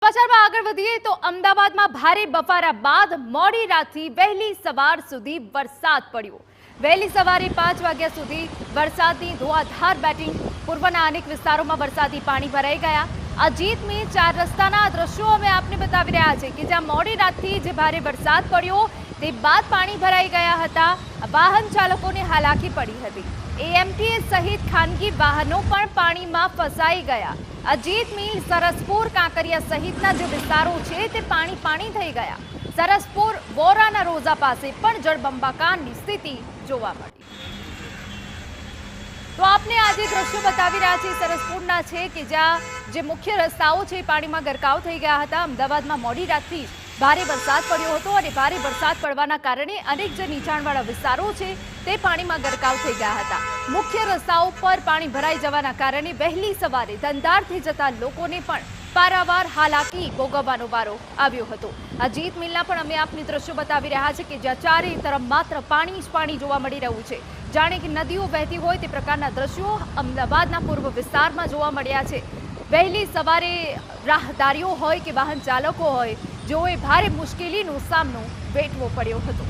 સમાચારમાં આગળ વધીએ તો અમદાવાદમાં ભારે બફારા બાદ મોડી રાતથી વહેલી સવાર સુધી વરસાદ પડ્યો। વહેલી સવારે 5 વાગ્યા સુધી વરસાદની ધોધમાર બેટિંગ। પૂર્વના અનેક વિસ્તારોમાં વરસાદી પાણી ભરાઈ ગયા। અજીત મે 4 રસ્તાના દ્રશ્યો અમે આપને બતાવી રહ્યા છે કે જ્યાં મોડી રાતથી જે ભારે વરસાદ પડ્યો તે બાદ પાણી ભરાઈ ગયા હતા। વાહન ચાલકોને હાલાકી પડી હતી। એએમટીએસ સહિત ખાનગી વાહનો પણ પાણીમાં ફસાઈ ગયા। અજીત મિલ, સરસપુર, કાંકરિયા સહિતના જે વિસ્તારો છે તે પાણી થઈ ગયા। સરસપુર વોરાના રોઝા પાસે પણ જળબંબાકારની સ્થિતિ જોવા મળી। તો આપને આજે દ્રશ્યો બતાવી રહ્યા છે સરસપુરના છે કે જ્યાં જે મુખ્ય રસ્તાઓ છે પાણીમાં ગરકાવ થઈ ગયા હતા। અમદાવાદમાં મોડી રાતથી ભારે વરસાદ પડ્યો હતો અને ભારે વરસાદ પડવાના કારણે અનેક જે નીચાણવાળા વિસ્તારો છે તે પાણીમાં ગરકાવ થઈ ગયા હતા। મુખ્ય રસ્તાઓ પર પાણી ભરાઈ જવાના કારણે વહેલી સવારે ધંધારથી જતા લોકોને પણ પારાવાર હાલાકી ભોગવવાનો વારો આવ્યો હતો। અજીત મિલના પણ અમે આપને દ્રશ્યો બતાવી રહ્યા છે કે જ્યાં ચારે તરફ માત્ર પાણી જ પાણી જોવા મળી રહ્યું છે। જાણે કે નદીઓ વહેતી હોય તે પ્રકારના દ્રશ્યો અમદાવાદના પૂર્વ વિસ્તારમાં જોવા મળ્યા છે। વહેલી સવારે રાહદારીઓ હોય કે વાહન ચાલકો હોય, જેઓએ ભારે મુશ્કેલીનો સામનો વેઠવો પડ્યો હતો।